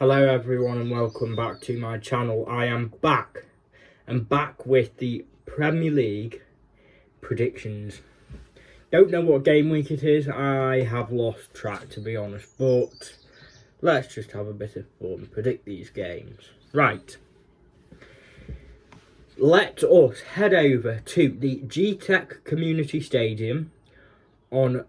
Hello everyone and welcome back to my channel. I am back with the Premier League predictions. Don't know what game week it is, I have lost track to be honest, but let's just have a bit of fun and predict these games. Right, let us head over to the G-Tech Community Stadium on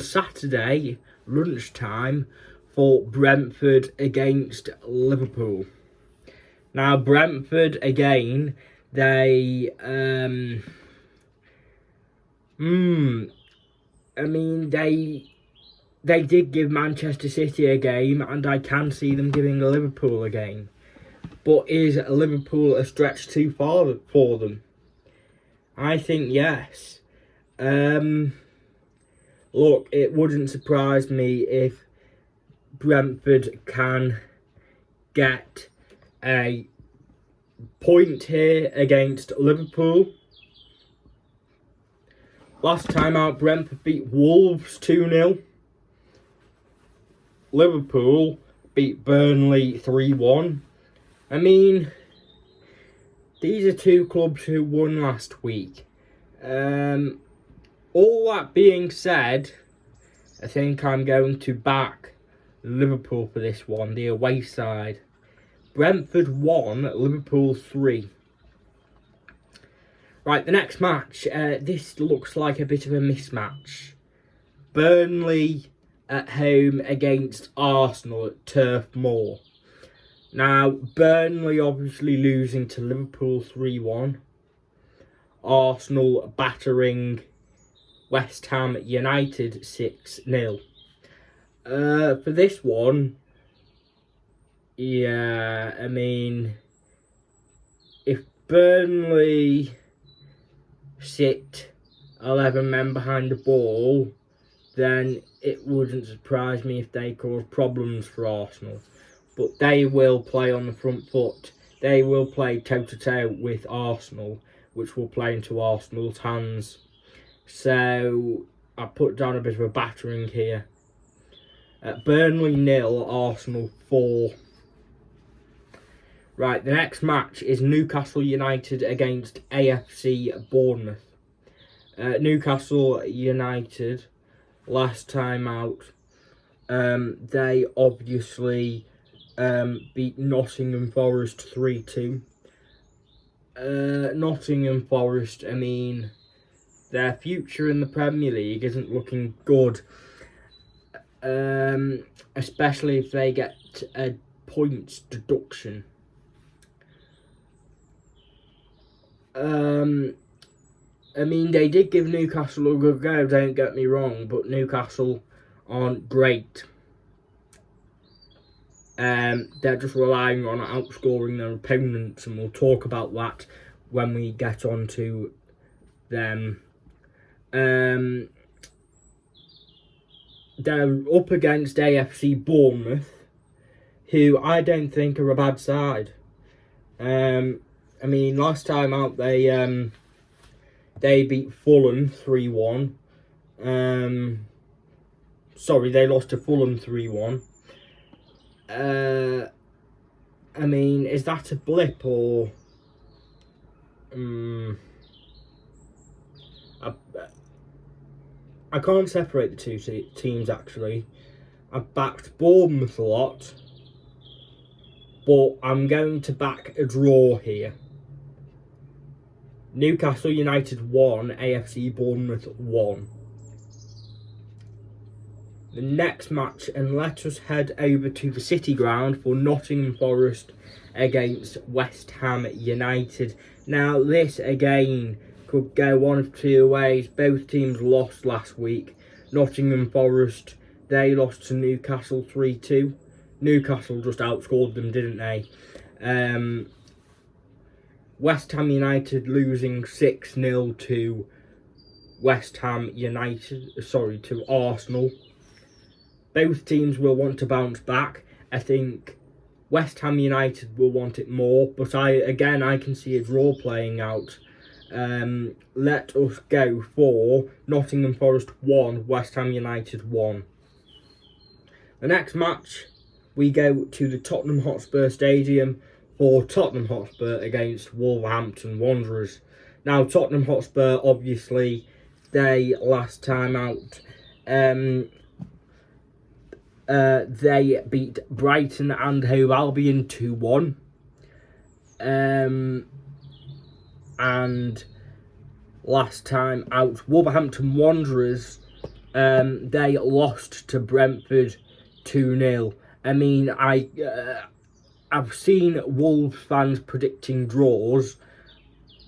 Saturday lunchtime for Brentford against Liverpool. Now Brentford again, they they did give Manchester City a game, and I can see them giving Liverpool a game. But is Liverpool a stretch too far for them? I think yes. Look, it wouldn't surprise me if Brentford can get a point here against Liverpool. Last time out, Brentford beat Wolves 2-0. Liverpool beat Burnley 3-1. I mean, these are two clubs who won last week. All that being said, I think I'm going to back Liverpool for this one, the away side. Brentford 1, Liverpool 3. Right, the next match, this looks like a bit of a mismatch. Burnley at home against Arsenal at Turf Moor. Now, Burnley obviously losing to Liverpool 3-1. Arsenal battering West Ham United 6-0. For this one, yeah, I mean, if Burnley sit 11 men behind the ball, then it wouldn't surprise me if they cause problems for Arsenal. But they will play on the front foot. They will play toe-to-toe with Arsenal, which will play into Arsenal's hands. So I put down a bit of a battering here. Burnley 0, Arsenal 4. Right, the next match is Newcastle United against AFC Bournemouth. Newcastle United, last time out, they obviously beat Nottingham Forest 3-2. Nottingham Forest, I mean, their future in the Premier League isn't looking good. Especially if they get a points deduction. I mean, they did give Newcastle a good go, don't get me wrong, but Newcastle aren't great. They're just relying on outscoring their opponents, and we'll talk about that when we get on to them. They're up against AFC Bournemouth, who I don't think are a bad side. I mean, last time out they beat Fulham 3-1. Sorry, they lost to Fulham 3-1. I mean, is that a blip or? I can't separate the two teams, actually. I've backed Bournemouth a lot, but I'm going to back a draw here. Newcastle United 1, AFC Bournemouth 1. The next match, and let us head over to the City Ground for Nottingham Forest against West Ham United. Now, this again could go one of two ways. Both teams lost last week. Nottingham Forest, they lost to Newcastle 3-2. Newcastle just outscored them, didn't they? West Ham United losing 6-0 to to Arsenal. Both teams will want to bounce back. I think West Ham United will want it more, but I can see a draw playing out. Let us go for Nottingham Forest 1, West Ham United 1. The next match, we go to the Tottenham Hotspur Stadium for Tottenham Hotspur against Wolverhampton Wanderers. Now, Tottenham Hotspur, obviously, they last time out, they beat Brighton and Hove Albion 2-1. And last time out, Wolverhampton Wanderers, they lost to Brentford 2-0. I mean, I've seen Wolves fans predicting draws,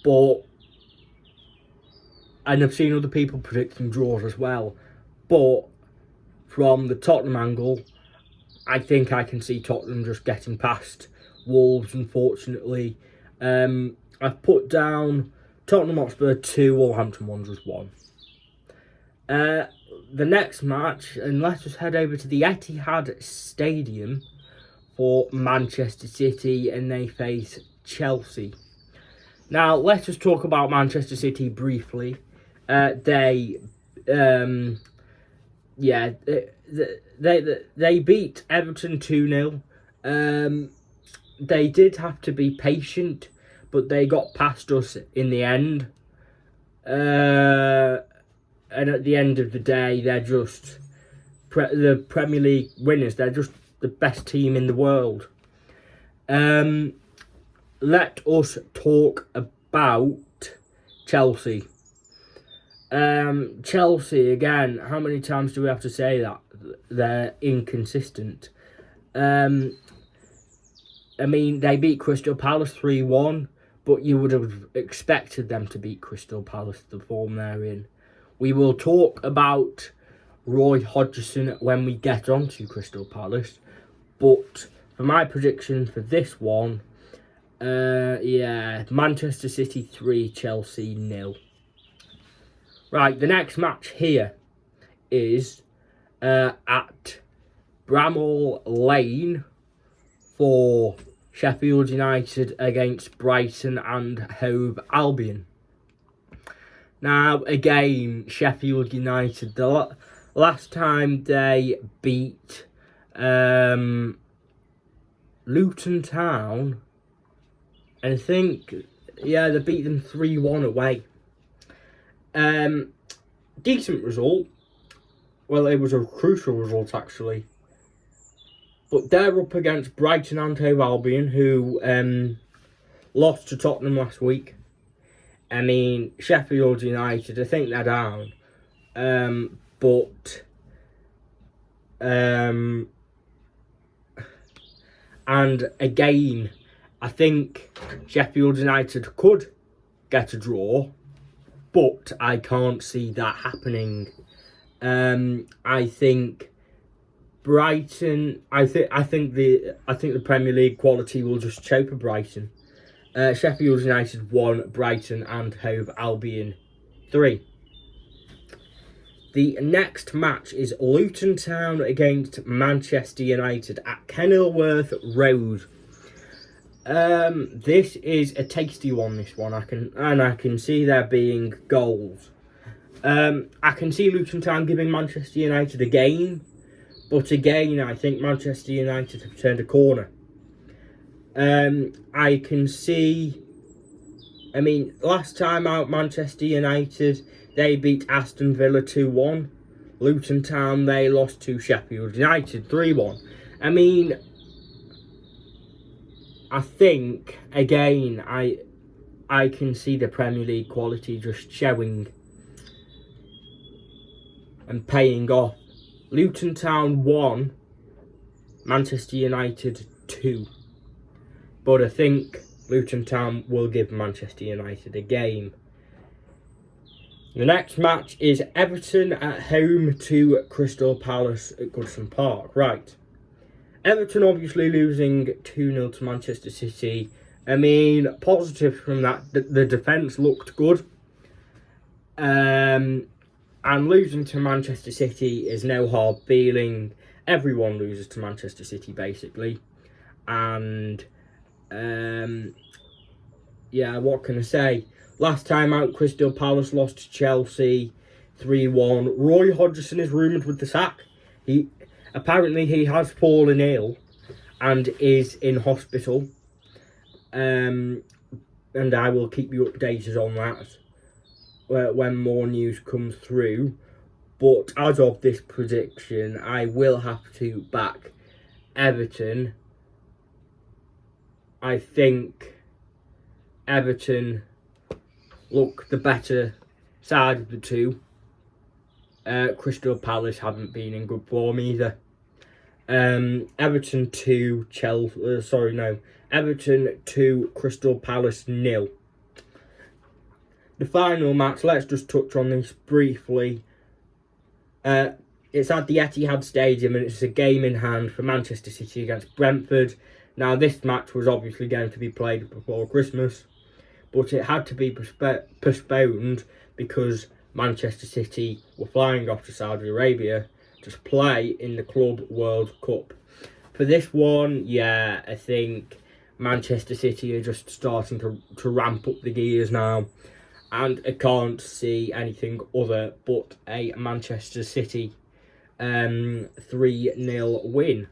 and I've seen other people predicting draws as well. But from the Tottenham angle, I think I can see Tottenham just getting past Wolves, unfortunately. I've put down Tottenham Hotspur 2, Wolverhampton Wanderers 1. The next match, and let us head over to the Etihad Stadium for Manchester City, and they face Chelsea. Now, let us talk about Manchester City briefly. They beat Everton 2-0. They did have to be patient, but they got past us in the end. And at the end of the day, they're just the Premier League winners. They're just the best team in the world. Let us talk about Chelsea. Chelsea, again, how many times do we have to say that? They're inconsistent. I mean, they beat Crystal Palace 3-1, but you would have expected them to beat Crystal Palace, the form they're in. We will talk about Roy Hodgson when we get on to Crystal Palace, but for my prediction for this one, Manchester City 3, Chelsea 0. Right, the next match here is at Bramall Lane for Sheffield United against Brighton and Hove Albion. Now, again, Sheffield United, the last time they beat Luton Town, and I think, they beat them 3-1 away. Decent result. Well, it was a crucial result, actually. But they're up against Brighton and Hove Albion, who lost to Tottenham last week. I mean, Sheffield United, I think they're down. And again, I think Sheffield United could get a draw, but I can't see that happening. I think Brighton. I think the Premier League quality will just choke Brighton. Sheffield United 1, Brighton and Hove Albion 3. The next match is Luton Town against Manchester United at Kenilworth Road. This is a tasty one. This one I can see there being goals. I can see Luton Town giving Manchester United a game, but again I think Manchester United have turned a corner. I can see. I mean, last time out, Manchester United, they beat Aston Villa 2-1. Luton Town, they lost to Sheffield United 3-1. I mean, I think, again, I can see the Premier League quality just showing and paying off. Luton Town 1, Manchester United 2. But I think Luton Town will give Manchester United a game. The next match is Everton at home to Crystal Palace at Goodison Park. Right. Everton obviously losing 2-0 to Manchester City. I mean, positive from that, the defence looked good. And losing to Manchester City is no hard feeling. Everyone loses to Manchester City, basically. And what can I say? Last time out, Crystal Palace lost to Chelsea 3-1. Roy Hodgson is rumoured with the sack. He has fallen ill, and is in hospital. And I will keep you updated on that when more news comes through. But as of this prediction, I will have to back Everton. I think Everton look the better side of the two. Crystal Palace haven't been in good form either. Everton 2, Everton 2, Crystal Palace 0. The final match, let's just touch on this briefly. It's at the Etihad Stadium and it's a game in hand for Manchester City against Brentford. Now, this match was obviously going to be played before Christmas, but it had to be postponed because Manchester City were flying off to Saudi Arabia to play in the Club World Cup. For this one, yeah, I think Manchester City are just starting to ramp up the gears now, and I can't see anything other but a Manchester City 3-0 win.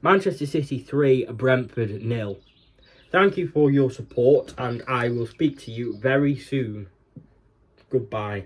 Manchester City 3, Brentford 0. Thank you for your support, and I will speak to you very soon. Goodbye.